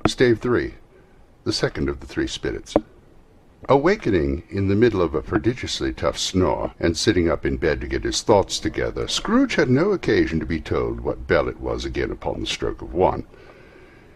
Stave 3, the second of the three spirits. Awakening in the middle of a prodigiously tough snore, and sitting up in bed to get his thoughts together, Scrooge had no occasion to be told what bell it was again upon the stroke of 1.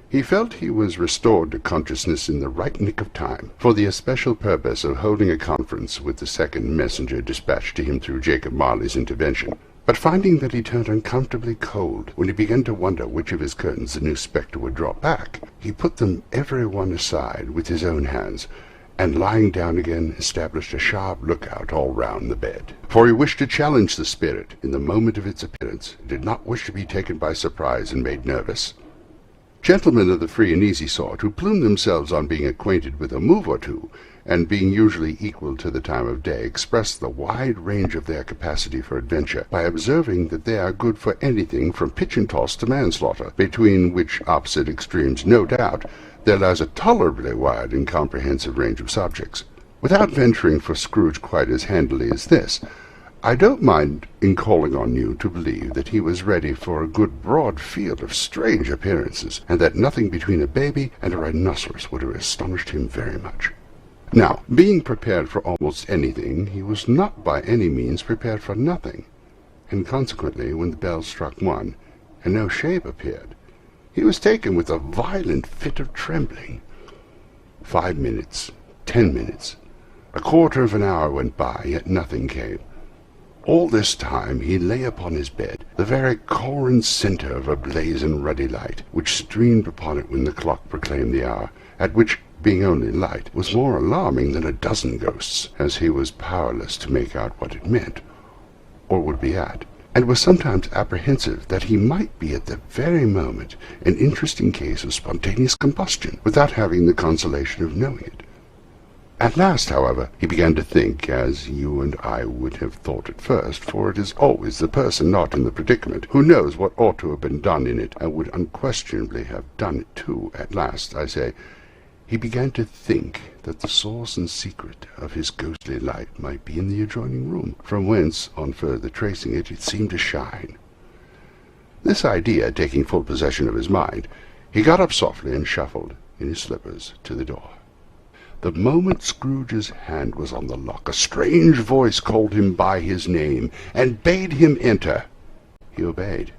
He felt he was restored to consciousness in the right nick of time, for the especial purpose of holding a conference with the second messenger dispatched to him through Jacob Marley's intervention. But finding that he turned uncomfortably cold when he began to wonder which of his curtains the new spectre would draw back, he put them every one aside with his own hands, and lying down again established a sharp lookout all round the bed. For he wished to challenge the spirit in the moment of its appearance, and did not wish to be taken by surprise and made nervous. Gentlemen of the free and easy sort, who plume themselves on being acquainted with a move or two, and being usually equal to the time of day, express the wide range of their capacity for adventure by observing that they are good for anything from pitch and toss to manslaughter, between which opposite extremes, no doubt, there lies a tolerably wide and comprehensive range of subjects. Without venturing for Scrooge quite as handily as this, I don't mind in calling on you to believe that he was ready for a good broad field of strange appearances, and that nothing between a baby and a rhinoceros would have astonished him very much. Now, being prepared for almost anything, he was not by any means prepared for nothing, and consequently, when the bell struck 1, and no shape appeared, he was taken with a violent fit of trembling. 5 minutes, 10 minutes, a quarter of an hour went by, yet nothing came. All this time he lay upon his bed, the very core and centre of a blaze and ruddy light, which streamed upon it when the clock proclaimed the hour, at which, being only light, was more alarming than a dozen ghosts, as he was powerless to make out what it meant, or would be at, and was sometimes apprehensive that he might be at the very moment an interesting case of spontaneous combustion, without having the consolation of knowing it. At last, however, he began to think, as you and I would have thought at first, for it is always the person not in the predicament who knows what ought to have been done in it, and would unquestionably have done it too. At last, I say, he began to think that the source and secret of his ghostly light might be in the adjoining room, from whence, on further tracing it, it seemed to shine. This idea taking full possession of his mind, he got up softly and shuffled, in his slippers, to the door. The moment Scrooge's hand was on the lock, a strange voice called him by his name, and bade him enter. He obeyed.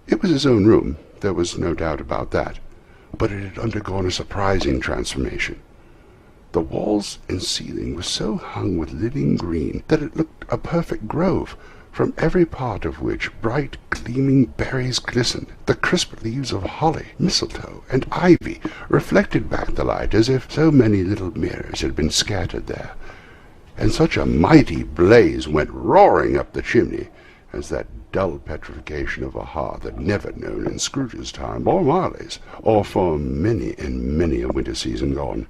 It was his own room, there was no doubt about that, but it had undergone a surprising transformation. The walls and ceiling were so hung with living green that it looked a perfect grove, from every part of which bright gleaming berries glistened. The crisp leaves of holly, mistletoe, and ivy reflected back the light as if so many little mirrors had been scattered there, and such a mighty blaze went roaring up the chimney as that dull petrification of a hearth had never known in Scrooge's time, or Marley's, or for many and many a winter season gone.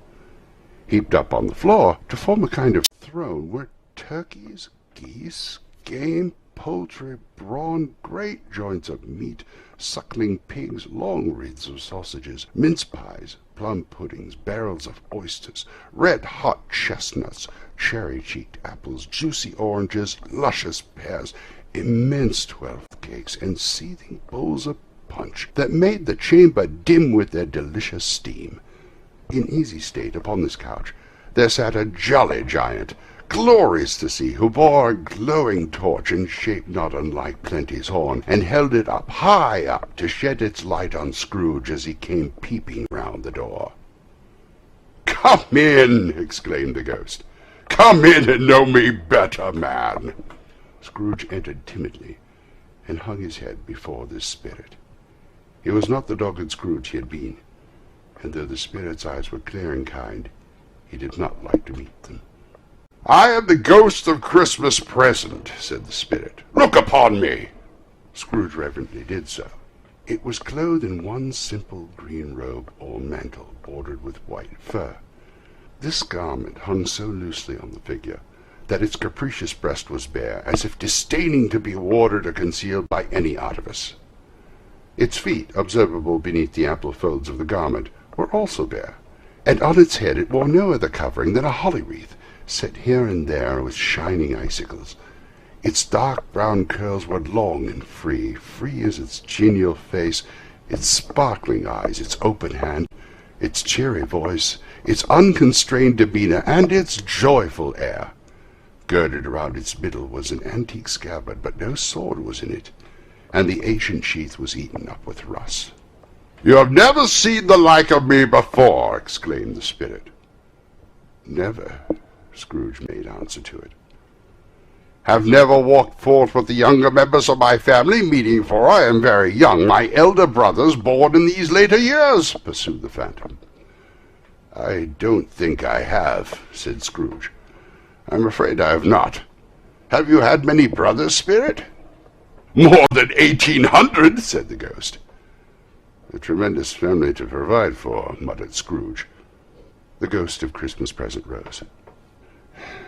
Heaped up on the floor to form a kind of throne were turkeys, geese, game, poultry, brawn, great joints of meat, suckling pigs, long wreaths of sausages, mince pies, plum puddings, barrels of oysters, red-hot chestnuts, cherry-cheeked apples, juicy oranges, luscious pears, immense 12th cakes, and seething bowls of punch that made the chamber dim with their delicious steam. In easy state upon this couch there sat a jolly giant, glorious to see, who bore a glowing torch in shape not unlike Plenty's horn, and held it up, high up, to shed its light on Scrooge as he came peeping round the door. "Come in!" exclaimed the ghost. "Come in and know me better, man!" Scrooge entered timidly, and hung his head before this spirit. He was not the dogged Scrooge he had been, and though the spirit's eyes were clear and kind, he did not like to meet them. "I am the ghost of Christmas present," said the spirit. "Look upon me." Scrooge reverently did so. It was clothed in one simple green robe or mantle bordered with white fur. This garment hung so loosely on the figure that its capricious breast was bare, as if disdaining to be warded or concealed by any artifice. Its feet, observable beneath the ample folds of the garment, were also bare, and on its head it wore no other covering than a holly wreath, set here and there with shining icicles. Its dark brown curls were long and free as its genial face, its sparkling eyes, its open hand, its cheery voice, its unconstrained demeanour, and its joyful air. Girded around its middle was an antique scabbard, but no sword was in it, and the ancient sheath was eaten up with rust. "You have never seen the like of me before!" exclaimed the spirit. "Never," Scrooge made answer to it. "Have never walked forth with the younger members of my family, meeting for I am very young, my elder brothers born in these later years," pursued the phantom. "I don't think I have," said Scrooge. "I'm afraid I have not. Have you had many brothers, spirit?" "More than 1,800, said the ghost. "A tremendous family to provide for," muttered Scrooge. The ghost of Christmas present rose.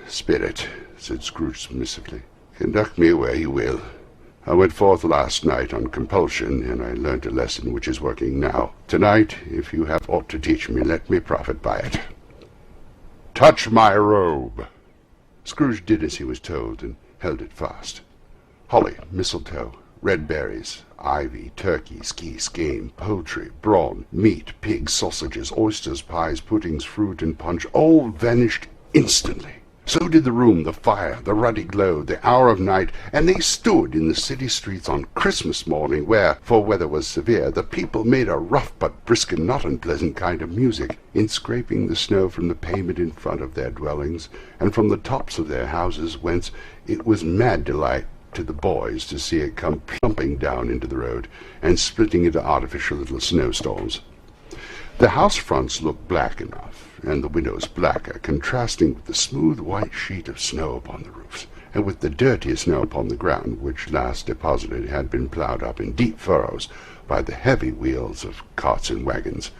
"Spirit," said Scrooge submissively, "conduct me where you will. I went forth last night on compulsion, and I learnt a lesson which is working now. Tonight, if you have aught to teach me, let me profit by it. Touch my robe." Scrooge did as he was told, and held it fast. Holly, mistletoe, red berries, ivy, turkeys, geese, game, poultry, brawn, meat, pigs, sausages, oysters, pies, puddings, fruit, and punch all vanished instantly. So did the room, the fire, the ruddy glow, the hour of night, and they stood in the city streets on Christmas morning, where, for weather was severe, the people made a rough but brisk and not unpleasant kind of music, in scraping the snow from the pavement in front of their dwellings, and from the tops of their houses, whence it was mad delight to the boys to see it come plumping down into the road, and splitting into artificial little snowstorms. The house fronts looked black enough, and the windows blacker, contrasting with the smooth white sheet of snow upon the roofs, and with the dirtier snow upon the ground, which last deposited had been ploughed up in deep furrows by the heavy wheels of carts and wagons,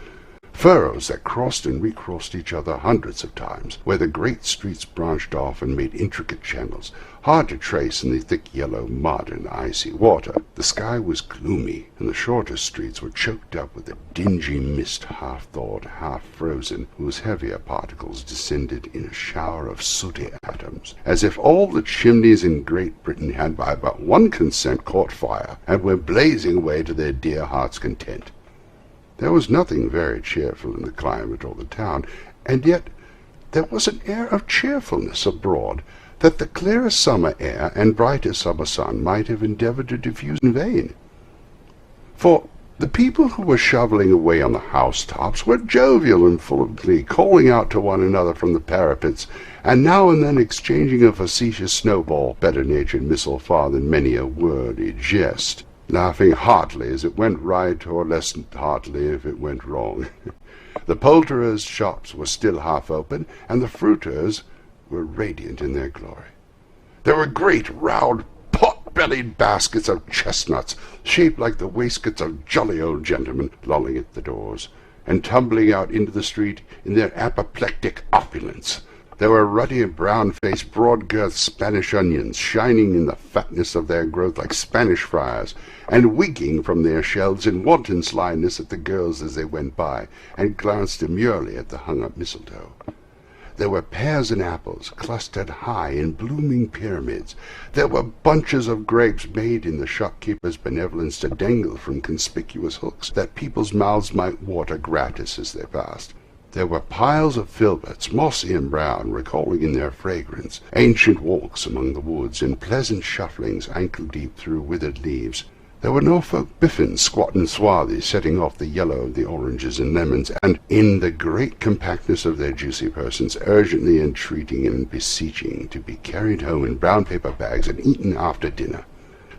furrows that crossed and recrossed each other hundreds of times, where the great streets branched off and made intricate channels, hard to trace in the thick yellow mud and icy water. The sky was gloomy, and the shorter streets were choked up with a dingy mist, half-thawed, half-frozen, whose heavier particles descended in a shower of sooty atoms, as if all the chimneys in Great Britain had by but one consent caught fire, and were blazing away to their dear hearts' content. There was nothing very cheerful in the climate or the town, and yet there was an air of cheerfulness abroad that the clearest summer air and brightest summer sun might have endeavoured to diffuse in vain. For the people who were shovelling away on the housetops were jovial and full of glee, calling out to one another from the parapets, and now and then exchanging a facetious snowball, better-natured missile far than many a wordy jest, laughing heartily as it went right, or less heartily if it went wrong. The poulterers' shops were still half open, and the fruiterers were radiant in their glory. There were great, round, pot-bellied baskets of chestnuts, shaped like the waistcoats of jolly old gentlemen, lolling at the doors, and tumbling out into the street in their apoplectic opulence. There were ruddy and brown-faced, broad-girthed Spanish onions, shining in the fatness of their growth like Spanish friars, and winking from their shelves in wanton slyness at the girls as they went by, and glanced demurely at the hung-up mistletoe. There were pears and apples, clustered high in blooming pyramids. There were bunches of grapes made in the shopkeeper's benevolence to dangle from conspicuous hooks, that people's mouths might water gratis as they passed. There were piles of filberts, mossy and brown, recalling in their fragrance ancient walks among the woods, and pleasant shufflings ankle-deep through withered leaves. There were Norfolk biffins, squat and swarthy, setting off the yellow of the oranges and lemons, and in the great compactness of their juicy persons, urgently entreating and beseeching to be carried home in brown paper bags and eaten after dinner.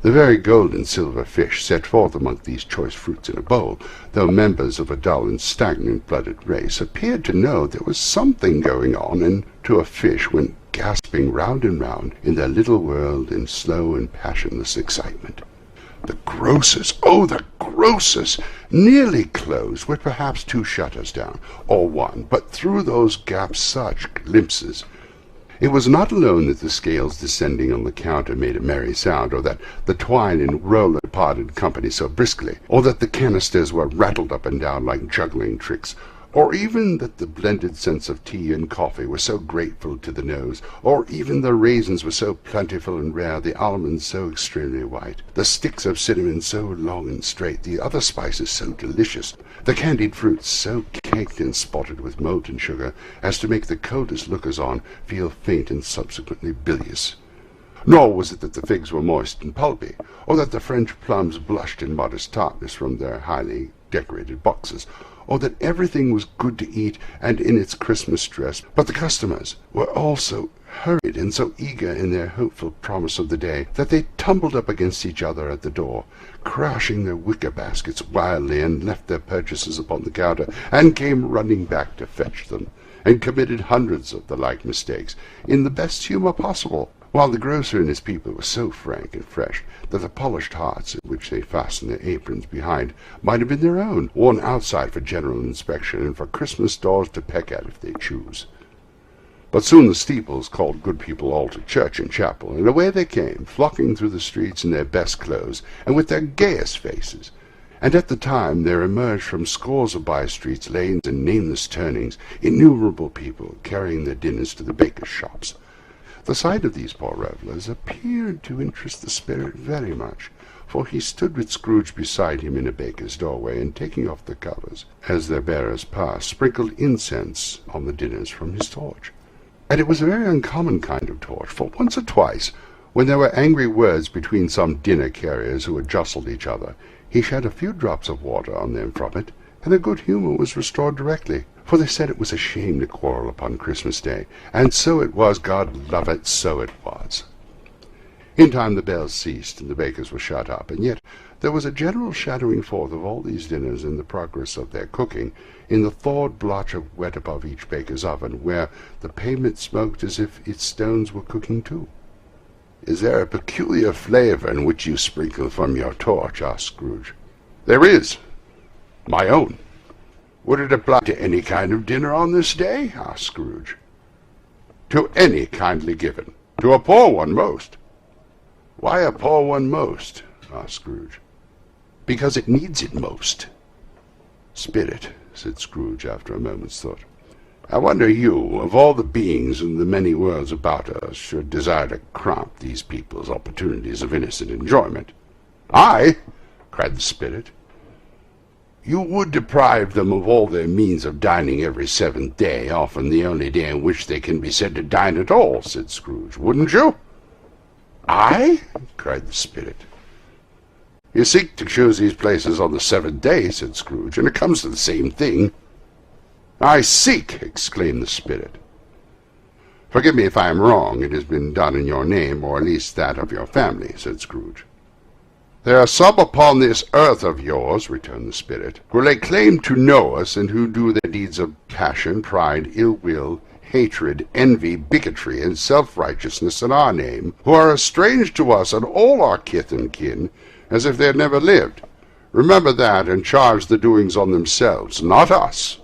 The very gold and silver fish set forth among these choice fruits in a bowl, though members of a dull and stagnant-blooded race, appeared to know there was something going on, and to a fish went gasping round and round in their little world in slow and passionless excitement. The grocers, oh, the grocers, nearly closed, with perhaps 2 shutters down, or 1, but through those gaps such glimpses! It was not alone that the scales descending on the counter made a merry sound, or that the twine and roller parted company so briskly, or that the canisters were rattled up and down like juggling tricks, or even that the blended scents of tea and coffee were so grateful to the nose, or even the raisins were so plentiful and rare, the almonds so extremely white, the sticks of cinnamon so long and straight, the other spices so delicious, the candied fruits so caked and spotted with molten sugar as to make the coldest lookers-on feel faint and subsequently bilious. Nor was it that the figs were moist and pulpy, or that the French plums blushed in modest tartness from their highly decorated boxes, or that everything was good to eat and in its Christmas dress, but the customers were all so hurried and so eager in their hopeful promise of the day that they tumbled up against each other at the door, crashing their wicker baskets wildly, and left their purchases upon the counter, and came running back to fetch them, and committed hundreds of the like mistakes, in the best humour possible, while the grocer and his people were so frank and fresh that the polished hearts in which they fastened their aprons behind might have been their own, worn outside for general inspection and for Christmas dolls to peck at if they choose. But soon the steeples called good people all to church and chapel, and away they came, flocking through the streets in their best clothes and with their gayest faces. And at the time there emerged from scores of by-streets, lanes, and nameless turnings innumerable people carrying their dinners to the bakers' shops. The sight of these poor revellers appeared to interest the spirit very much, for he stood with Scrooge beside him in a baker's doorway, and taking off the covers as their bearers passed, sprinkled incense on the dinners from his torch. And it was a very uncommon kind of torch, for once or twice, when there were angry words between some dinner-carriers who had jostled each other, he shed a few drops of water on them from it, and their good humour was restored directly, for they said it was a shame to quarrel upon Christmas Day, and so it was, God love it, so it was. In time the bells ceased, and the bakers were shut up, and yet there was a general shadowing forth of all these dinners in the progress of their cooking, in the thawed blotch of wet above each baker's oven, where the pavement smoked as if its stones were cooking too. "Is there a peculiar flavour in which you sprinkle from your torch?" asked Scrooge. "There is. My own." "Would it apply to any kind of dinner on this day?" asked Scrooge. "To any kindly given. To a poor one most." "Why a poor one most?" asked Scrooge. "Because it needs it most." "Spirit," said Scrooge after a moment's thought, "I wonder you, of all the beings in the many worlds about us, should desire to cramp these people's opportunities of innocent enjoyment." "I?" cried the spirit. "You would deprive them of all their means of dining every seventh day, often the only day in which they can be said to dine at all," said Scrooge, "wouldn't you?" "I?" cried the spirit. "You seek to choose these places on the seventh day," said Scrooge, "and it comes to the same thing." "I seek!" exclaimed the spirit. "Forgive me if I am wrong. It has been done in your name, or at least that of your family," said Scrooge. "There are some upon this earth of yours," returned the spirit, "who lay claim to know us, and who do their deeds of passion, pride, ill-will, hatred, envy, bigotry, and self-righteousness in our name, who are as strange to us and all our kith and kin as if they had never lived. Remember that, and charge the doings on themselves, not us."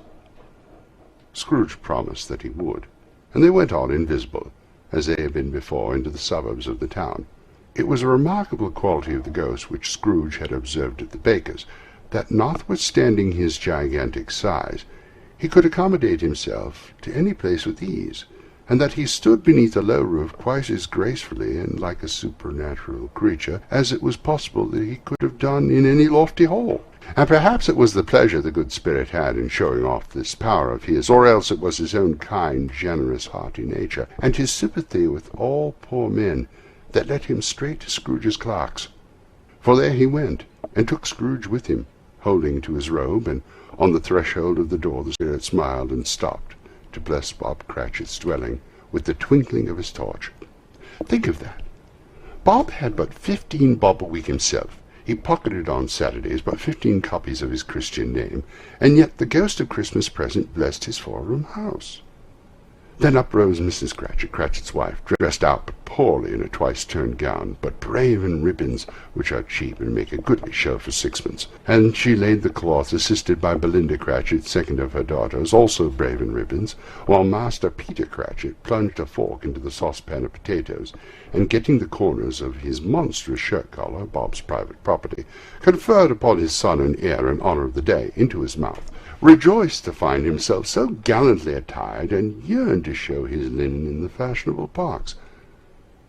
Scrooge promised that he would, and they went on invisible, as they had been before, into the suburbs of the town. It was a remarkable quality of the ghost which Scrooge had observed at the baker's, that notwithstanding his gigantic size, he could accommodate himself to any place with ease, and that he stood beneath a low roof quite as gracefully and like a supernatural creature as it was possible that he could have done in any lofty hall. And perhaps it was the pleasure the good spirit had in showing off this power of his, or else it was his own kind, generous, hearty nature, and his sympathy with all poor men, that led him straight to Scrooge's clerk's. For there he went, and took Scrooge with him, holding to his robe, and on the threshold of the door the spirit smiled and stopped to bless Bob Cratchit's dwelling with the twinkling of his torch. Think of that! Bob had but 15 bob a week himself. He pocketed on Saturdays but 15 copies of his Christian name, and yet the ghost of Christmas present blessed his 4-room house. Then up rose Mrs. Cratchit, Cratchit's wife, dressed out but poorly in a twice-turned gown, but brave in ribbons, which are cheap and make a goodly show for 6pence, and she laid the cloth, assisted by Belinda Cratchit, second of her daughters, also brave in ribbons, while Master Peter Cratchit plunged a fork into the saucepan of potatoes, and getting the corners of his monstrous shirt-collar, Bob's private property, conferred upon his son and heir in honour of the day, into his mouth, rejoiced to find himself so gallantly attired, and yearned to show his linen in the fashionable parks.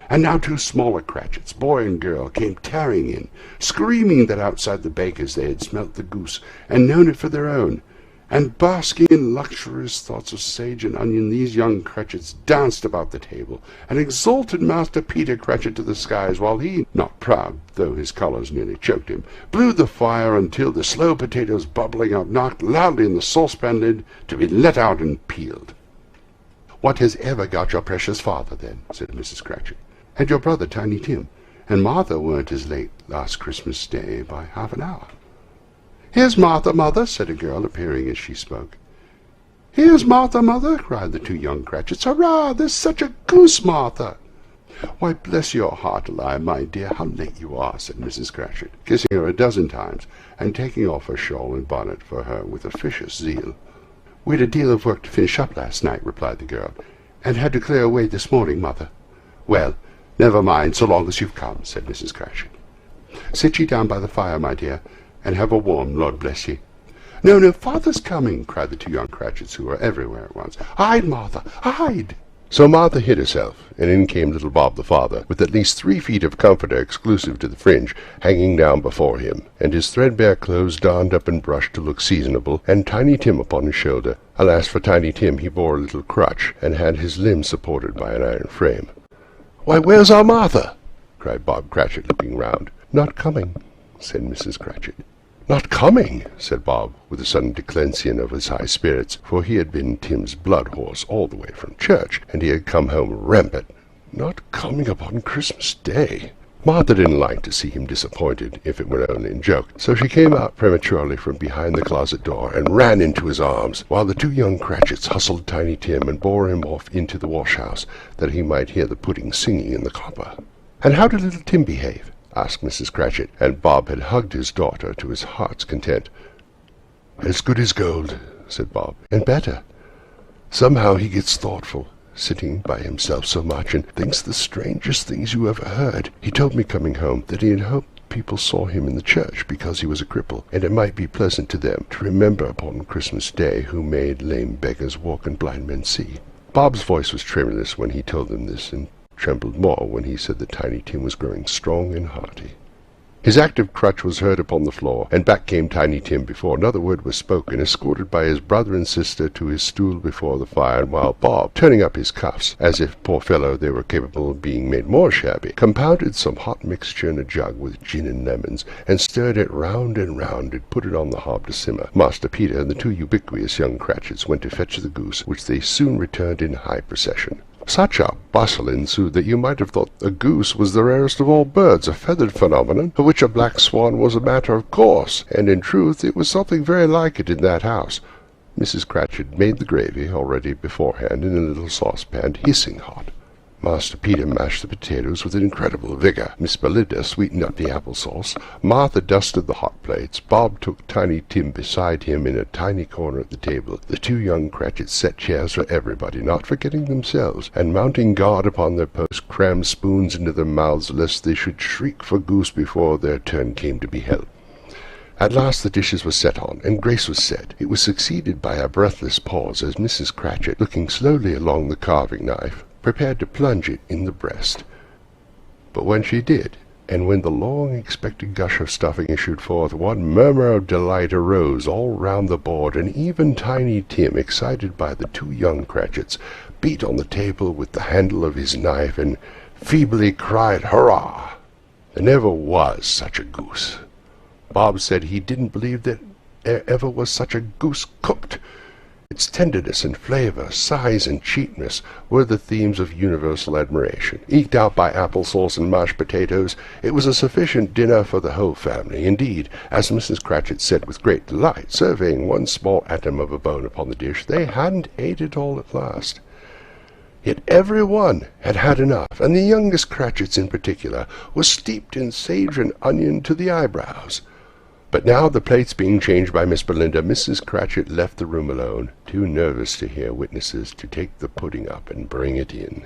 And now 2 smaller Cratchits, boy and girl, came tearing in, screaming that outside the baker's they had smelt the goose, and known it for their own. And basking in luxurious thoughts of sage and onion, these young Cratchits danced about the table, and exalted Master Peter Cratchit to the skies, while he, not proud, though his colours nearly choked him, blew the fire until the slow potatoes bubbling up knocked loudly in the saucepan lid to be let out and peeled. "What has ever got your precious father, then?" said Mrs. Cratchit. "And your brother, Tiny Tim, and Martha weren't as late last Christmas Day by half an hour." "Here's Martha, mother," said a girl, appearing as she spoke. "Here's Martha, mother," cried the 2 young Cratchits. "Hurrah! There's such a goose, Martha!" "Why, bless your heart alive, my dear, how late you are," said Mrs. Cratchit, kissing her a dozen times, and taking off her shawl and bonnet for her with officious zeal. "We'd a deal of work to finish up last night," replied the girl, "and had to clear away this morning, mother." "Well, never mind, so long as you've come," said Mrs. Cratchit. "Sit ye down by the fire, my dear, and have a warm, Lord bless ye." "No, no, father's coming," cried the 2 young Cratchits, who were everywhere at once. "Hide, Martha, hide!" So Martha hid herself, and in came little Bob the father, with at least 3 feet of comforter exclusive to the fringe hanging down before him, and his threadbare clothes darned up and brushed to look seasonable, and Tiny Tim upon his shoulder. Alas for Tiny Tim, he bore a little crutch, and had his limbs supported by an iron frame. "Why, where's our Martha?" cried Bob Cratchit, looking round. "Not coming," said Mrs. Cratchit. "Not coming!" said Bob, with a sudden declension of his high spirits, for he had been Tim's blood horse all the way from church, and he had come home rampant. "Not coming upon Christmas Day!" Martha didn't like to see him disappointed, if it were only in joke, so she came out prematurely from behind the closet door, and ran into his arms, while the 2 young Cratchits hustled Tiny Tim and bore him off into the wash-house, that he might hear the pudding singing in the copper. "And how did little Tim behave?" asked Mrs. Cratchit, and Bob had hugged his daughter to his heart's content. "As good as gold," said Bob, "and better. Somehow he gets thoughtful, sitting by himself so much, and thinks the strangest things you ever heard. He told me coming home that he had hoped people saw him in the church because he was a cripple, and it might be pleasant to them to remember upon Christmas Day who made lame beggars walk and blind men see." Bob's voice was tremulous when he told them this, and trembled more when he said that Tiny Tim was growing strong and hearty. His active crutch was heard upon the floor, and back came Tiny Tim before another word was spoken, escorted by his brother and sister to his stool before the fire, and while Bob, turning up his cuffs, as if, poor fellow, they were capable of being made more shabby, compounded some hot mixture in a jug with gin and lemons, and stirred it round and round, and put it on the hob to simmer, Master Peter and the 2 ubiquitous young Cratchits went to fetch the goose, which they soon returned in high procession. Such a bustle ensued that you might have thought a goose was the rarest of all birds, a feathered phenomenon, of which a black swan was a matter of course, and in truth it was something very like it in that house. Mrs. Cratchit made the gravy, already beforehand, in a little saucepan, hissing hot. Master Peter mashed the potatoes with incredible vigour. Miss Belinda sweetened up the apple-sauce. Martha dusted the hot plates. Bob took Tiny Tim beside him in a tiny corner at the table. The 2 young Cratchits set chairs for everybody, not forgetting themselves, and mounting guard upon their posts, crammed spoons into their mouths lest they should shriek for goose before their turn came to be helped. At last the dishes were set on, and grace was said. It was succeeded by a breathless pause, as Mrs. Cratchit, looking slowly along the carving-knife, prepared to plunge it in the breast. But when she did, and when the long-expected gush of stuffing issued forth, one murmur of delight arose all round the board, and even Tiny Tim, excited by the 2 young Cratchits, beat on the table with the handle of his knife, and feebly cried, "Hurrah!" There never was such a goose. Bob said he didn't believe that there ever was such a goose cooked. Its tenderness and flavour, size and cheapness were the themes of universal admiration. Eked out by apple-sauce and mashed potatoes, it was a sufficient dinner for the whole family. Indeed, as Mrs. Cratchit said with great delight, surveying one small atom of a bone upon the dish, they hadn't ate it all at last. Yet every one had had enough, and the youngest Cratchits in particular was steeped in sage and onion to the eyebrows. But now, the plates being changed by Miss Belinda, Mrs. Cratchit left the room alone, too nervous to hear witnesses, to take the pudding up and bring it in.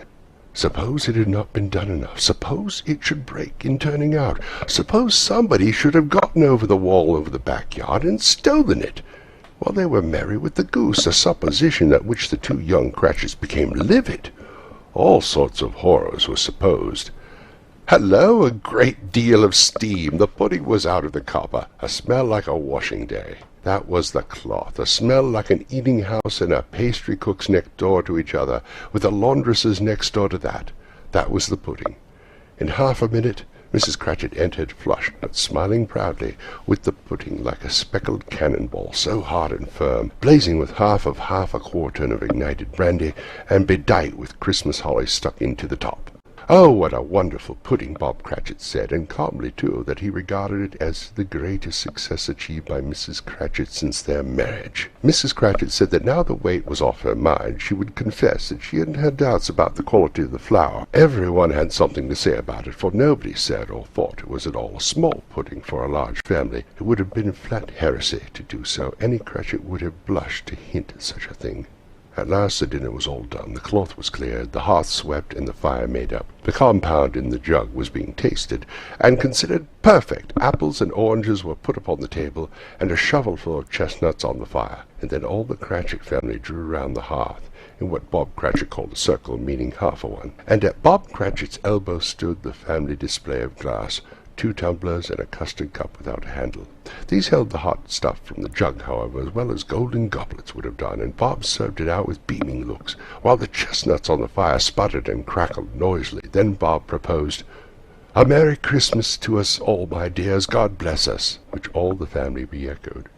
Suppose it had not been done enough. Suppose it should break in turning out. Suppose somebody should have gotten over the wall over the backyard and stolen it. while they were merry with the goose, a supposition at which the two young Cratchits became livid. All sorts of horrors were supposed. Hello, a great deal of steam. The pudding was out of the copper, a smell like a washing day. That was the cloth, a smell like an eating house and a pastry cook's next door to each other, with a laundress's next door to that. That was the pudding. In half a minute Mrs. Cratchit entered, flushed, but smiling proudly, with the pudding like a speckled cannonball, so hard and firm, blazing with half a quartern of ignited brandy, and bedight with Christmas holly stuck into the top. "Oh, what a wonderful pudding," Bob Cratchit said, and calmly, too, that he regarded it as the greatest success achieved by Mrs. Cratchit since their marriage. Mrs. Cratchit said that now the weight was off her mind, she would confess that she hadn't had doubts about the quality of the flour. Everyone had something to say about it, for nobody said or thought it was at all a small pudding for a large family. It would have been flat heresy to do so. Any Cratchit would have blushed to hint at such a thing. At last the dinner was all done, the cloth was cleared, the hearth swept, and the fire made up. The compound in the jug was being tasted, and considered perfect. Apples and oranges were put upon the table, and a shovelful of chestnuts on the fire. And then all the Cratchit family drew round the hearth, in what Bob Cratchit called a circle, meaning half a one. And at Bob Cratchit's elbow stood the family display of glass, 2 tumblers and a custard cup without a handle. These held the hot stuff from the jug, however, as well as golden goblets would have done, and Bob served it out with beaming looks, while the chestnuts on the fire sputtered and crackled noisily. Then Bob proposed, "A Merry Christmas to us all, my dears, God bless us," which all the family re-echoed.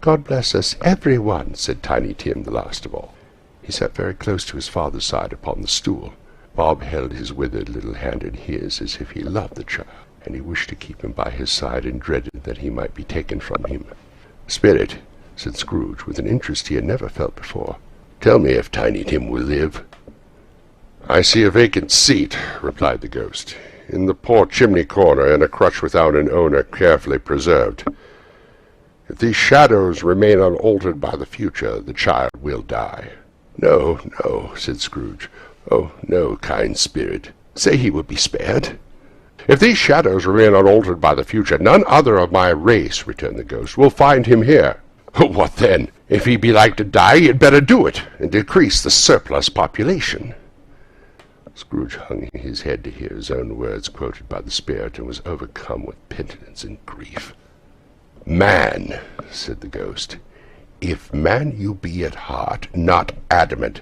"God bless us, everyone," said Tiny Tim, the last of all. He sat very close to his father's side upon the stool. Bob held his withered little hand in his, as if he loved the child, and he wished to keep him by his side, and dreaded that he might be taken from him. "Spirit," said Scrooge, with an interest he had never felt before, "tell me if Tiny Tim will live." "I see a vacant seat," replied the ghost, "in the poor chimney corner, and a crutch without an owner carefully preserved. If these shadows remain unaltered by the future, the child will die." "No, no," said Scrooge. "Oh, no, kind spirit. Say he will be spared." "If these shadows remain unaltered by the future, none other of my race," returned the ghost, "will find him here." "What then? If he be like to die, he had better do it, and decrease the surplus population." Scrooge hung his head to hear his own words quoted by the spirit, and was overcome with penitence and grief. "Man," said the ghost, "if man you be at heart, not adamant,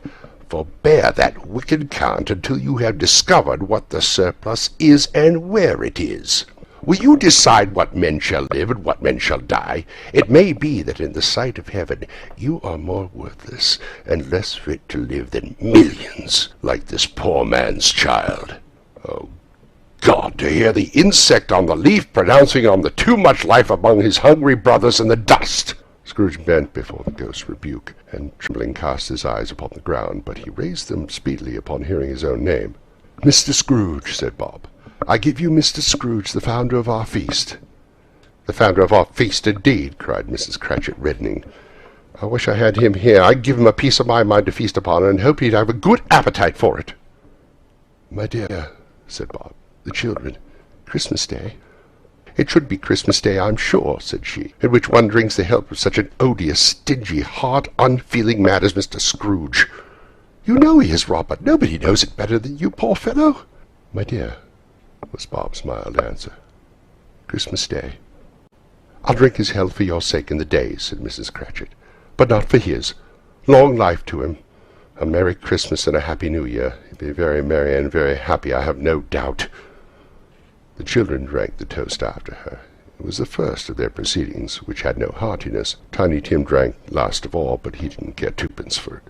forbear that wicked cant until you have discovered what the surplus is and where it is. Will you decide what men shall live and what men shall die? It may be that in the sight of heaven you are more worthless and less fit to live than millions, like this poor man's child. Oh, God, to hear the insect on the leaf pronouncing on the too much life among his hungry brothers in the dust!" Scrooge bent before the ghost's rebuke, and trembling cast his eyes upon the ground, but he raised them speedily upon hearing his own name. "Mr. Scrooge," said Bob, "I give you Mr. Scrooge, the founder of our feast." "The founder of our feast, indeed!" cried Mrs. Cratchit, reddening. "I wish I had him here. I'd give him a piece of my mind to feast upon, and hope he'd have a good appetite for it." "My dear," said Bob, "the children. Christmas Day." "It should be Christmas Day, I'm sure," said she, "in which one drinks the health of such an odious, stingy, hard, unfeeling man as Mr. Scrooge." "You know he is, Robert. Nobody knows it better than you, poor fellow." "My dear," was Bob's mild answer, "Christmas Day." "I'll drink his health for your sake in the day," said Mrs. Cratchit, "but not for his. Long life to him. A Merry Christmas and a Happy New Year. He'll be very merry and very happy, I have no doubt." The children drank the toast after her. It was the first of their proceedings, which had no heartiness. Tiny Tim drank last of all, but he didn't care twopence for it.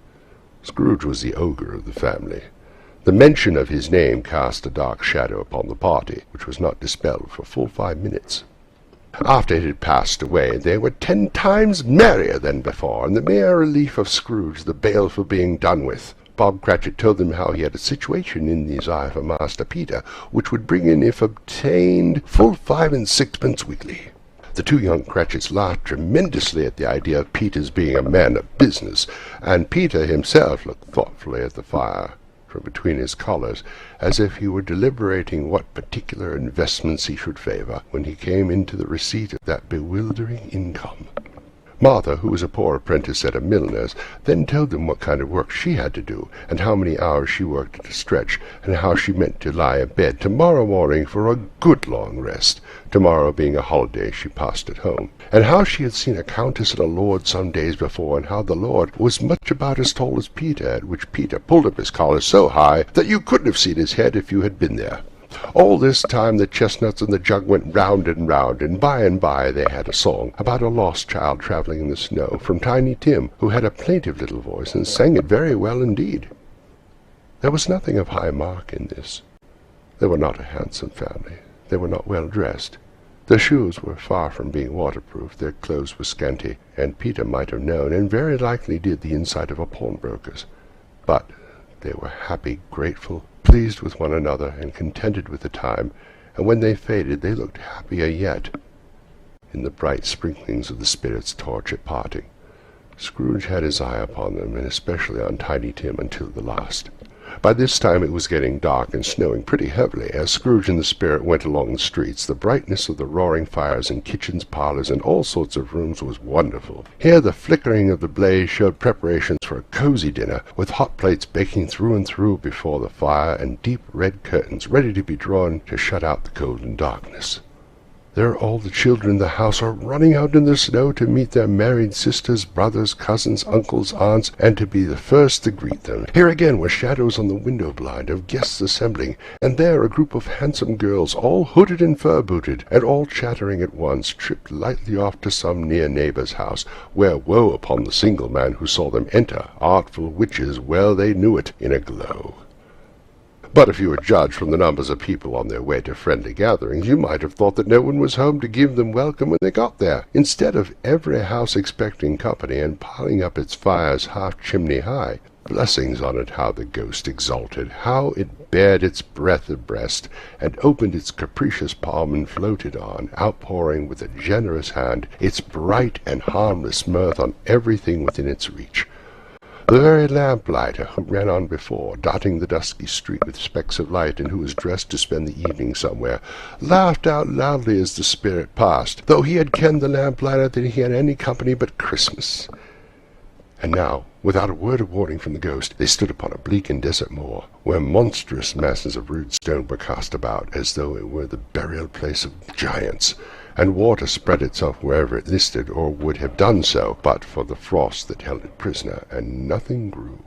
Scrooge was the ogre of the family. The mention of his name cast a dark shadow upon the party, which was not dispelled for full 5 minutes. After it had passed away, they were 10 times merrier than before, and the mere relief of Scrooge, the baleful being done with. Bob Cratchit told them how he had a situation in his eye for Master Peter, which would bring in, if obtained, full 5 and 6pence weekly. The two young Cratchits laughed tremendously at the idea of Peter's being a man of business, and Peter himself looked thoughtfully at the fire from between his collars, as if he were deliberating what particular investments he should favour when he came into the receipt of that bewildering income. Martha, who was a poor apprentice at a milliner's, then told them what kind of work she had to do, and how many hours she worked at a stretch, and how she meant to lie abed tomorrow morning for a good long rest, tomorrow being a holiday she passed at home, and how she had seen a countess and a lord some days before, and how the lord was much about as tall as Peter, at which Peter pulled up his collar so high that you couldn't have seen his head if you had been there. All this time the chestnuts and the jug went round, and by they had a song about a lost child travelling in the snow, from Tiny Tim, who had a plaintive little voice, and sang it very well indeed. There was nothing of high mark in this. They were not a handsome family. They were not well dressed. Their shoes were far from being waterproof, their clothes were scanty, and Peter might have known, and very likely did, the inside of a pawnbroker's. But they were happy, grateful, pleased with one another, and contented with the time, and when they faded they looked happier yet in the bright sprinklings of the spirit's torch at parting. Scrooge had his eye upon them, and especially on Tiny Tim, until the last. By this time it was getting dark and snowing pretty heavily. As Scrooge and the spirit went along the streets, the brightness of the roaring fires in kitchens, parlours, and all sorts of rooms was wonderful. Here the flickering of the blaze showed preparations for a cosy dinner, with hot plates baking through and through before the fire, and deep red curtains ready to be drawn to shut out the cold and darkness. There all the children in the house are running out in the snow to meet their married sisters, brothers, cousins, uncles, aunts, and to be the first to greet them. Here again were shadows on the window blind of guests assembling, and there a group of handsome girls, all hooded and fur-booted, and all chattering at once, tripped lightly off to some near neighbour's house, where woe upon the single man who saw them enter. Artful witches, well they knew it, in a glow. But if you were judged from the numbers of people on their way to friendly gatherings, you might have thought that no one was home to give them welcome when they got there. Instead of every house expecting company, and piling up its fires half chimney high, blessings on it, how the ghost exulted, how it bared its breath abreast, and opened its capricious palm, and floated on, outpouring with a generous hand its bright and harmless mirth on everything within its reach. The very lamplighter who ran on before, dotting the dusky street with specks of light, and who was dressed to spend the evening somewhere, laughed out loudly as the spirit passed, though he had kenned the lamplighter that he had any company but Christmas. And now, without a word of warning from the ghost, they stood upon a bleak and desert moor, where monstrous masses of rude stone were cast about, as though it were the burial place of giants, and water spread itself wherever it listed, or would have done so, but for the frost that held it prisoner, and nothing grew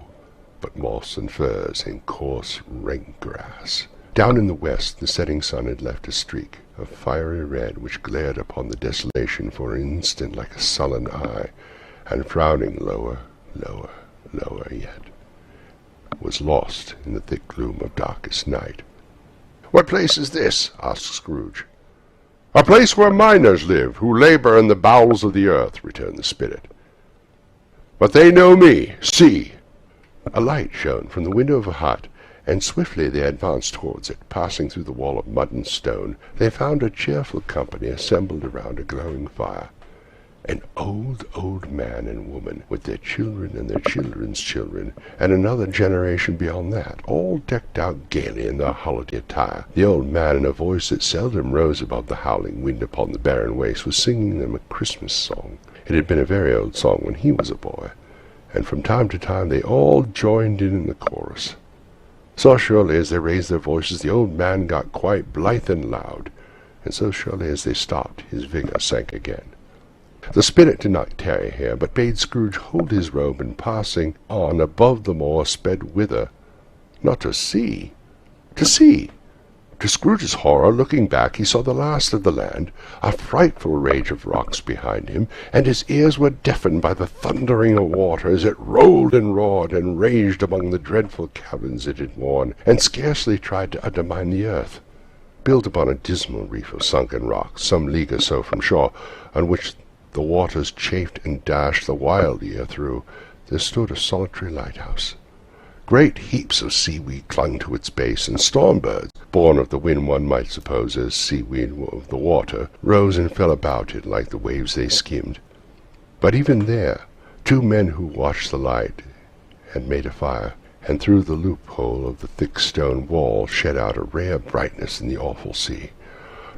but moss and furze and coarse rank grass. Down in the west the setting sun had left a streak of fiery red, which glared upon the desolation for an instant like a sullen eye, and frowning lower, lower yet, was lost in the thick gloom of darkest night. "What place is this?" asked Scrooge. "A place where miners live, who labour in the bowels of the earth," returned the spirit. "But they know me. See!" A light shone from the window of a hut, and swiftly they advanced towards it. Passing through the wall of mud and stone, they found a cheerful company assembled around a glowing fire. An old man and woman, with their children and their children's children, and another generation beyond that, all decked out gaily in their holiday attire. The old man, in a voice that seldom rose above the howling wind upon the barren waste, was singing them a Christmas song. It had been a very old song when he was a boy, and from time to time they all joined in the chorus. So surely as they raised their voices, the old man got quite blithe and loud, and so surely as they stopped, his vigour sank again. The spirit did not tarry here, but bade Scrooge hold his robe, and passing on above the moor, sped whither? Not to see. To see! To Scrooge's horror, looking back, he saw the last of the land, a frightful rage of rocks behind him, and his ears were deafened by the thundering of water as it rolled and roared and raged among the dreadful caverns it had worn, and scarcely tried to undermine the earth. Built upon a dismal reef of sunken rocks, some league or so from shore, on which the waters chafed and dashed the wild ear through, there stood a solitary lighthouse. Great heaps of seaweed clung to its base, and storm-birds, born of the wind one might suppose as seaweed of the water, rose and fell about it like the waves they skimmed. But even there, two men who watched the light had made a fire, and through the loophole of the thick stone wall shed out a ray of brightness in the awful sea.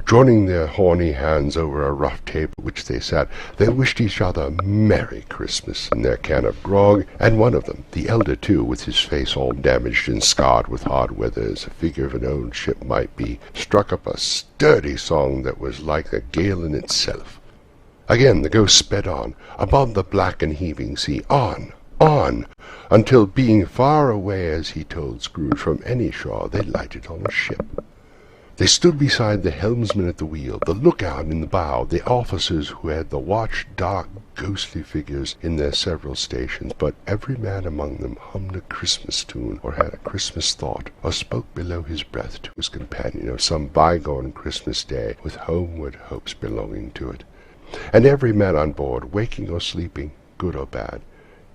Joining their horny hands over a rough table at which they sat, they wished each other Merry Christmas in their can of grog, and one of them, the elder too, with his face all damaged and scarred with hard weather as a figure of an old ship might be, struck up a sturdy song that was like a gale in itself. Again the ghost sped on, above the black and heaving sea, on, until, being far away, as he told Scrooge, from any shore, they lighted on a ship. They stood beside the helmsman at the wheel, the lookout in the bow, the officers who had the watch, dark, ghostly figures in their several stations, but every man among them hummed a Christmas tune, or had a Christmas thought, or spoke below his breath to his companion of some bygone Christmas day, with homeward hopes belonging to it. And every man on board, waking or sleeping, good or bad,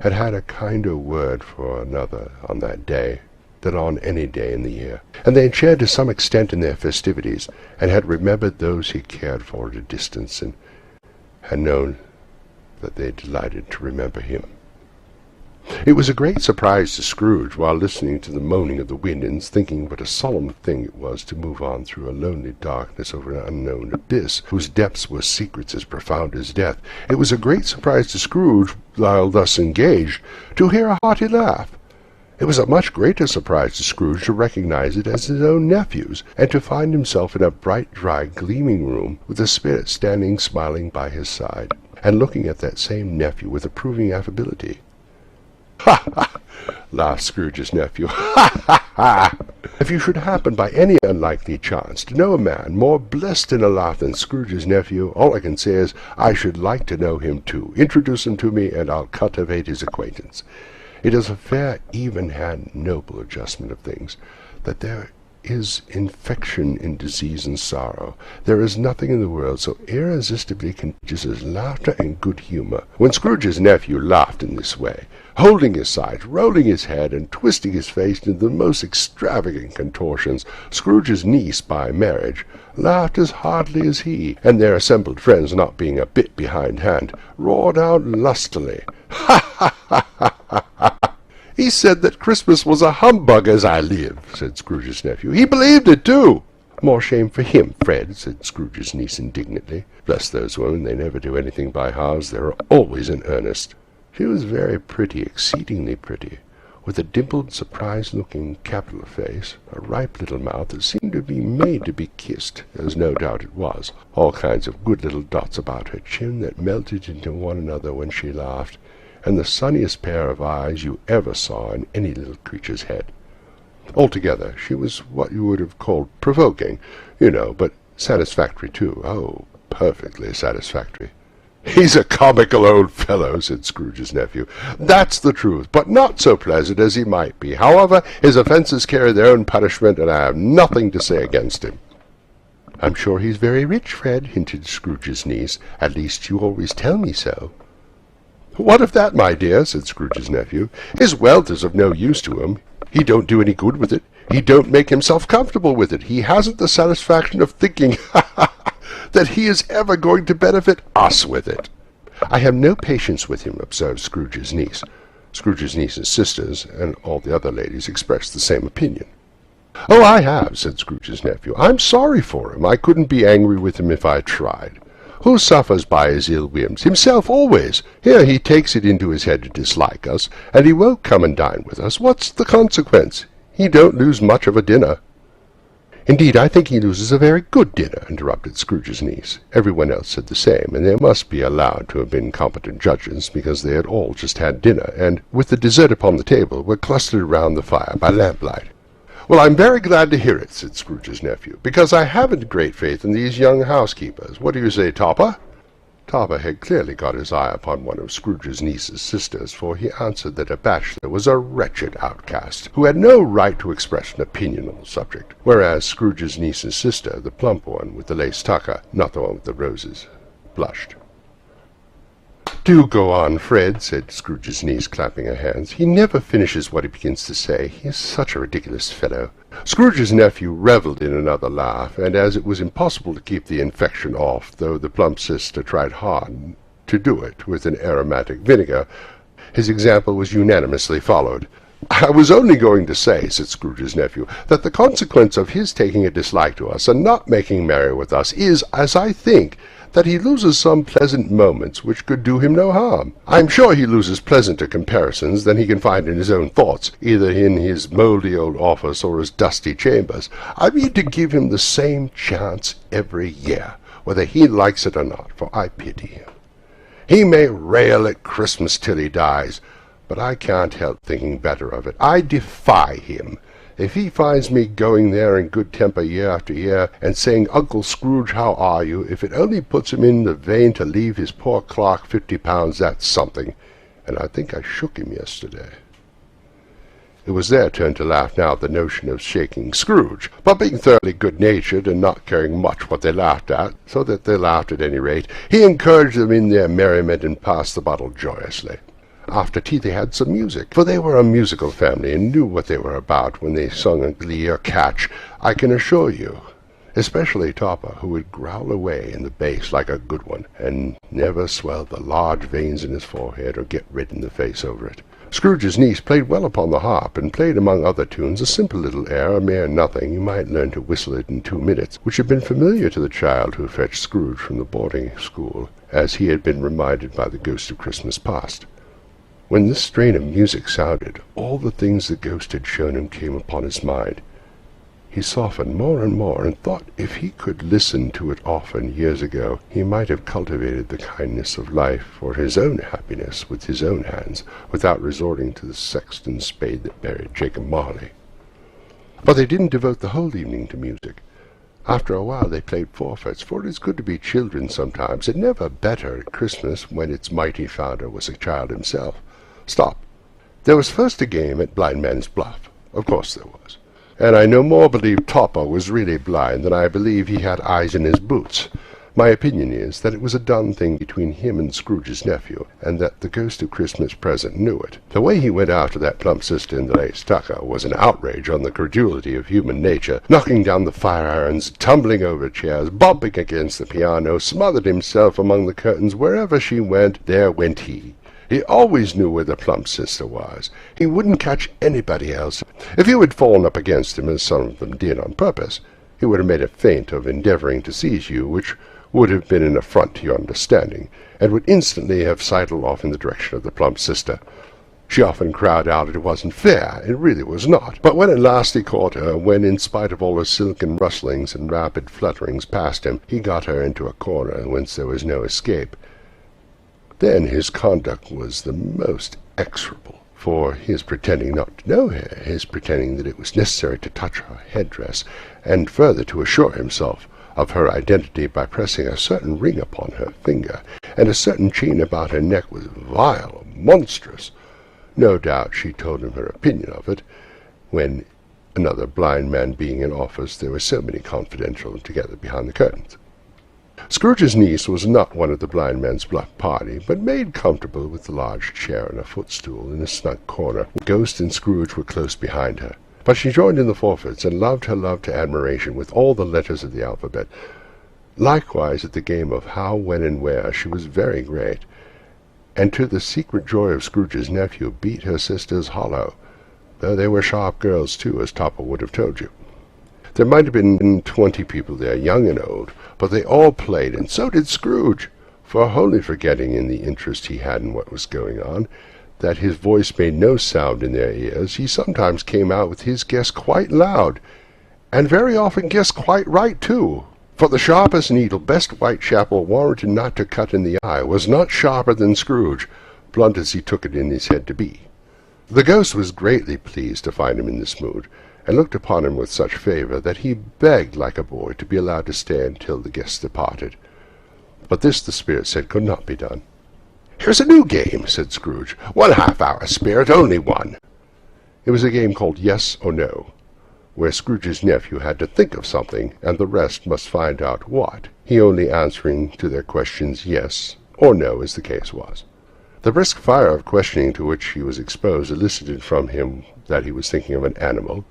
had had a kinder word for another on that day than on any day in the year, and they had shared to some extent in their festivities, and had remembered those he cared for at a distance, and had known that they delighted to remember him. It was a great surprise to Scrooge, while listening to the moaning of the wind, and thinking what a solemn thing it was to move on through a lonely darkness over an unknown abyss, whose depths were secrets as profound as death. It was a great surprise to Scrooge, while thus engaged, to hear a hearty laugh. It was a much greater surprise to Scrooge to recognize it as his own nephew's, and to find himself in a bright, dry, gleaming room, with the spirit standing smiling by his side, and looking at that same nephew with approving affability. "Ha, ha!" laughed Scrooge's nephew. "Ha, ha, ha! If you should happen by any unlikely chance to know a man more blessed in a laugh than Scrooge's nephew, all I can say is, I should like to know him too. Introduce him to me, and I'll cultivate his acquaintance. It is a fair, even-hand, noble adjustment of things, that there is infection in disease and sorrow. There is nothing in the world so irresistibly contagious as laughter and good humour." When Scrooge's nephew laughed in this way, holding his sides, rolling his head, and twisting his face into the most extravagant contortions, Scrooge's niece by marriage laughed as heartily as he, and their assembled friends, not being a bit behindhand, roared out lustily, "Ha, ha, ha, ha, ha, ha! He said that Christmas was a humbug, as I live," said Scrooge's nephew. "He believed it, too." "More shame for him, Fred," said Scrooge's niece indignantly. "Bless those women, they never do anything by halves. They're always in earnest." She was very pretty, exceedingly pretty, with a dimpled, surprised-looking, capital face, a ripe little mouth that seemed to be made to be kissed, as no doubt it was, all kinds of good little dots about her chin that melted into one another when she laughed, and the sunniest pair of eyes you ever saw in any little creature's head. Altogether, she was what you would have called provoking, but satisfactory too. Oh, perfectly satisfactory. "He's a comical old fellow," said Scrooge's nephew. "That's the truth, but not so pleasant as he might be. However, his offences carry their own punishment, and I have nothing to say against him." "I'm sure he's very rich, Fred," hinted Scrooge's niece. "At least you always tell me so." "What of that, my dear?" said Scrooge's nephew. "His wealth is of no use to him. He don't do any good with it. He don't make himself comfortable with it. He hasn't the satisfaction of thinking that he is ever going to benefit us with it." "I have no patience with him," observed Scrooge's niece. Scrooge's niece's sisters and all the other ladies expressed the same opinion. "Oh, I have," said Scrooge's nephew. "I'm sorry for him. I couldn't be angry with him if I tried. Who suffers by his ill whims? Himself always. Here he takes it into his head to dislike us, and he won't come and dine with us. What's the consequence? He don't lose much of a dinner." "Indeed, I think he loses a very good dinner," interrupted Scrooge's niece. Everyone else said the same, and they must be allowed to have been competent judges, because they had all just had dinner, and, with the dessert upon the table, were clustered round the fire by lamplight. "Well, I'm very glad to hear it," said Scrooge's nephew, "because I haven't great faith in these young housekeepers. What do you say, Topper?" Topper had clearly got his eye upon one of Scrooge's niece's sisters, for he answered that a bachelor was a wretched outcast, who had no right to express an opinion on the subject, whereas Scrooge's niece's sister, the plump one with the lace tucker, not the one with the roses, blushed. "Do go on, Fred," said Scrooge's niece, clapping her hands. "He never finishes what he begins to say. He is such a ridiculous fellow." Scrooge's nephew revelled in another laugh, and as it was impossible to keep the infection off, though the plump sister tried hard to do it with an aromatic vinegar, his example was unanimously followed. "I was only going to say," said Scrooge's nephew, "that the consequence of his taking a dislike to us and not making merry with us is, as I think, that he loses some pleasant moments which could do him no harm. I am sure he loses pleasanter comparisons than he can find in his own thoughts, either in his mouldy old office or his dusty chambers. I mean to give him the same chance every year, whether he likes it or not, for I pity him. He may rail at Christmas till he dies, but I can't help thinking better of it. I defy him. If he finds me going there in good temper year after year, and saying, 'Uncle Scrooge, how are you?' if it only puts him in the vein to leave his poor clerk £50, that's something, and I think I shook him yesterday." It was their turn to laugh now at the notion of shaking Scrooge, but being thoroughly good-natured and not caring much what they laughed at, so that they laughed at any rate, he encouraged them in their merriment and passed the bottle joyously. After tea they had some music, for they were a musical family and knew what they were about when they sung a glee or catch, I can assure you, especially Topper, who would growl away in the bass like a good one, and never swell the large veins in his forehead or get red in the face over it. Scrooge's niece played well upon the harp, and played among other tunes a simple little air, a mere nothing, you might learn to whistle it in 2 minutes, which had been familiar to the child who fetched Scrooge from the boarding school, as he had been reminded by the ghost of Christmas past. When this strain of music sounded, all the things the ghost had shown him came upon his mind. He softened more and more, and thought if he could listen to it often years ago, he might have cultivated the kindness of life for his own happiness with his own hands, without resorting to the sexton's spade that buried Jacob Marley. But they didn't devote the whole evening to music. After a while they played forfeits, for it is good to be children sometimes, and never better at Christmas when its mighty founder was a child himself. Stop. There was first a game at Blind Man's Bluff. Of course there was. And I no more believe Topper was really blind than I believe he had eyes in his boots. My opinion is that it was a done thing between him and Scrooge's nephew, and that the ghost of Christmas present knew it. The way he went after that plump sister in the lace tucker was an outrage on the credulity of human nature, knocking down the fire-irons, tumbling over chairs, bumping against the piano, smothered himself among the curtains. Wherever she went, there went he. He always knew where the plump sister was. He wouldn't catch anybody else. If you had fallen up against him, as some of them did on purpose, he would have made a feint of endeavouring to seize you, which would have been an affront to your understanding, and would instantly have sidled off in the direction of the plump sister. She often cried out it wasn't fair. It really was not. But when at last he caught her, when, in spite of all her silken rustlings and rapid flutterings past him, he got her into a corner whence there was no escape, then his conduct was the most execrable, for his pretending not to know her, his pretending that it was necessary to touch her headdress, and further to assure himself of her identity by pressing a certain ring upon her finger, and a certain chain about her neck was vile, monstrous. No doubt she told him her opinion of it, when, another blind man being in office, there were so many confidential together behind the curtains. Scrooge's niece was not one of the Blind Man's Bluff party, but made comfortable with the large chair and a footstool in a snug corner. Ghost and Scrooge were close behind her, but she joined in the forfeits, and loved her love to admiration with all the letters of the alphabet. Likewise at the game of how, when, and where, she was very great, and to the secret joy of Scrooge's nephew beat her sisters hollow, though they were sharp girls too, as Topper would have told you. There might have been 20 people there, young and old, but they all played, and so did Scrooge, for wholly forgetting in the interest he had in what was going on, that his voice made no sound in their ears, he sometimes came out with his guess quite loud, and very often guessed quite right too, for the sharpest needle best Whitechapel warranted not to cut in the eye was not sharper than Scrooge, blunt as he took it in his head to be. The ghost was greatly pleased to find him in this mood, and looked upon him with such favour that he begged like a boy to be allowed to stay until the guests departed. But this, the spirit said, could not be done. "Here's a new game," said Scrooge. "1 half-hour, spirit, only one." It was a game called Yes or No, where Scrooge's nephew had to think of something, and the rest must find out what, he only answering to their questions yes or no, as the case was. The brisk fire of questioning to which he was exposed elicited from him that he was thinking of an animal,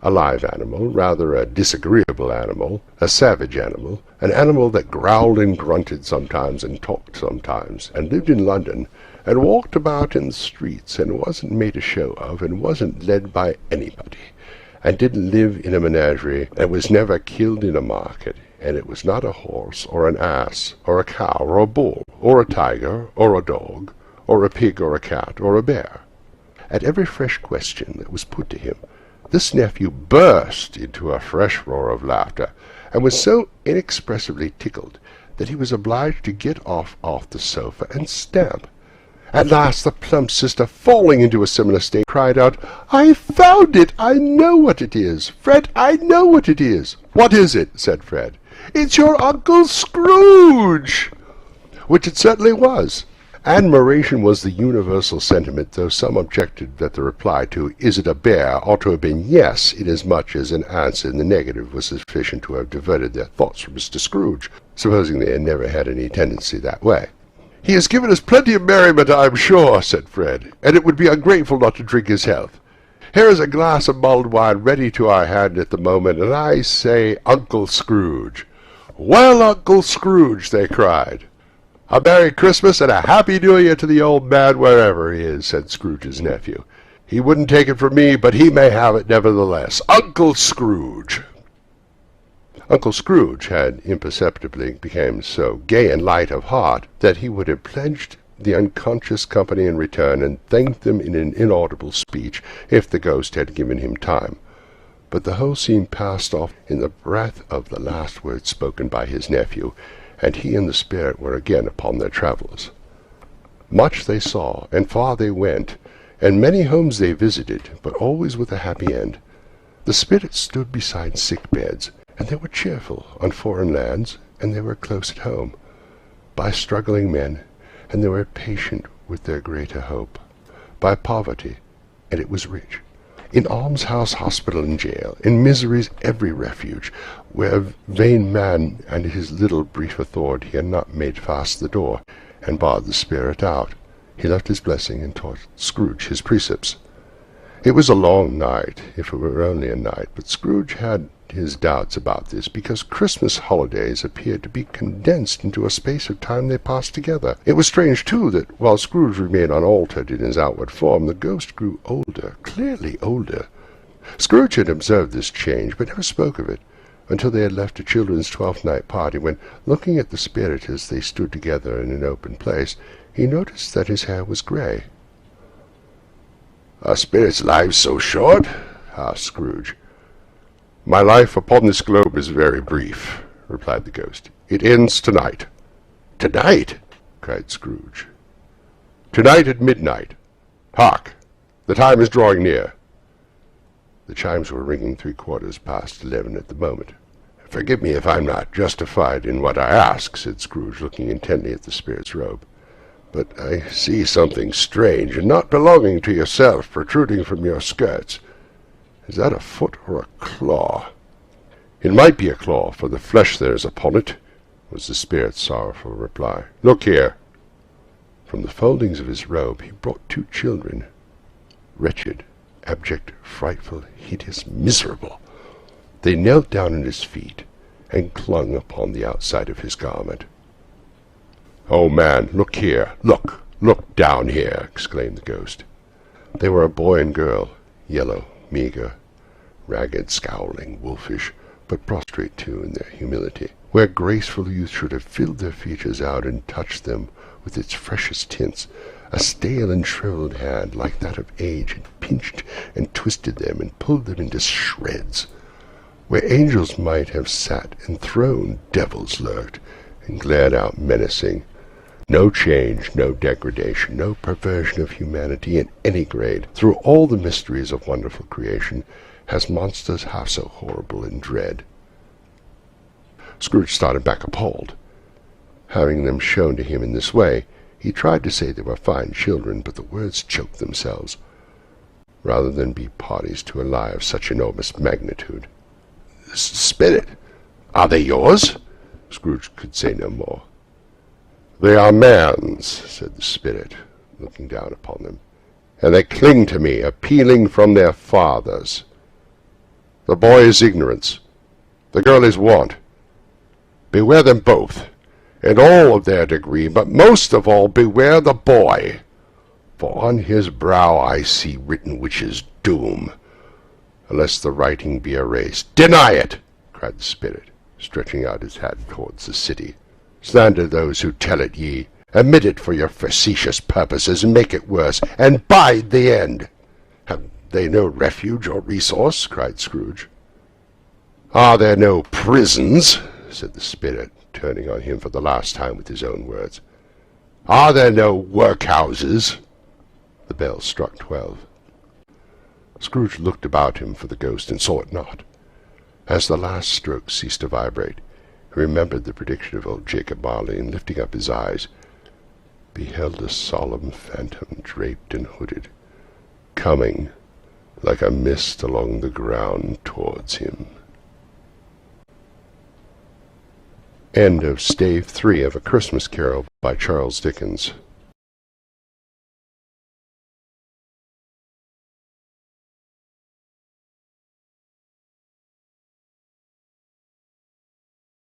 a live animal, rather a disagreeable animal, a savage animal, an animal that growled and grunted sometimes and talked sometimes, and lived in London, and walked about in the streets, and wasn't made a show of, and wasn't led by anybody, and didn't live in a menagerie, and was never killed in a market, and it was not a horse, or an ass, or a cow, or a bull, or a tiger, or a dog, or a pig, or a cat, or a bear. At every fresh question that was put to him, this nephew burst into a fresh roar of laughter, and was so inexpressibly tickled that he was obliged to get off the sofa and stamp. At last the plump sister, falling into a similar state, cried out, "I found it! I know what it is! Fred, I know what it is!" "What is it?" said Fred. "It's your Uncle Scrooge!" Which it certainly was. Admiration was the universal sentiment, though some objected that the reply to "Is it a bear?" ought to have been yes, inasmuch as an answer in the negative was sufficient to have diverted their thoughts from Mr. Scrooge, supposing they had never had any tendency that way. "He has given us plenty of merriment, I am sure," said Fred, "and it would be ungrateful not to drink his health. Here is a glass of mulled wine ready to our hand at the moment, and I say Uncle Scrooge." "Well, Uncle Scrooge," they cried. "A Merry Christmas and a Happy New Year to the old man wherever he is," said Scrooge's nephew. "He wouldn't take it from me, but he may have it nevertheless. Uncle Scrooge!" Uncle Scrooge had imperceptibly become so gay and light of heart that he would have pledged the unconscious company in return and thanked them in an inaudible speech if the ghost had given him time. But the whole scene passed off in the breath of the last words spoken by his nephew, and he and the spirit were again upon their travels. Much they saw, and far they went, and many homes they visited, but always with a happy end. The spirits stood beside sick beds, and they were cheerful on foreign lands, and they were close at home, by struggling men, and they were patient with their greater hope, by poverty, and it was rich, in almshouse, hospital, and jail, in misery's every refuge, where vain man and his little brief authority had not made fast the door, and barred the spirit out. He left his blessing and taught Scrooge his precepts. It was a long night, if it were only a night, but Scrooge had his doubts about this, because Christmas holidays appeared to be condensed into a space of time they passed together. It was strange, too, that while Scrooge remained unaltered in his outward form, the ghost grew older, clearly older. Scrooge had observed this change, but never spoke of it, until they had left a children's Twelfth Night party, when, looking at the spirit as they stood together in an open place, he noticed that his hair was grey. "Are spirits' lives so short?" asked Scrooge. "My life upon this globe is very brief," replied the ghost. "It ends tonight." "Tonight?" cried Scrooge. "Tonight at midnight. Hark! The time is drawing near." The chimes were ringing 11:15 at the moment. "Forgive me if I'm not justified in what I ask," said Scrooge, looking intently at the spirit's robe. "But I see something strange and not belonging to yourself protruding from your skirts. Is that a foot or a claw?" "It might be a claw, for the flesh there is upon it," was the spirit's sorrowful reply. "Look here." From the foldings of his robe he brought 2 children, wretched, abject, frightful, hideous, miserable. They knelt down at his feet, and clung upon the outside of his garment. "Oh, man, look here! Look down here!" exclaimed the ghost. They were a boy and girl, yellow, meagre, ragged, scowling, wolfish, but prostrate too in their humility, where graceful youth should have filled their features out and touched them with its freshest tints. A stale and shriveled hand like that of age had pinched and twisted them and pulled them into shreds. Where angels might have sat enthroned, devils lurked and glared out menacing. No change, no degradation, no perversion of humanity in any grade, through all the mysteries of wonderful creation, has monsters half so horrible and dread. Scrooge started back appalled. Having them shown to him in this way, he tried to say they were fine children, but the words choked themselves, rather than be parties to a lie of such enormous magnitude. "Spirit, are they yours?" Scrooge could say no more. "They are man's," said the spirit, looking down upon them, "and they cling to me, appealing from their fathers." The boy is ignorance. The girl is want. Beware them both, in all of their degree, but most of all beware the boy. For on his brow I see written which is doom, unless the writing be erased. Deny it, cried the spirit, stretching out his hand towards the city. Slander those who tell it ye. Admit it for your facetious purposes, and make it worse, and bide the end. Have they no refuge or resource? Cried Scrooge. Are there no prisons? Said the spirit, turning on him for the last time with his own words. Are there no workhouses? The bell struck 12. Scrooge looked about him for the ghost, and saw it not. As the last stroke ceased to vibrate, he remembered the prediction of old Jacob Marley, and lifting up his eyes, beheld a solemn phantom draped and hooded, coming like a mist along the ground towards him. End of Stave 3 of A Christmas Carol by Charles Dickens.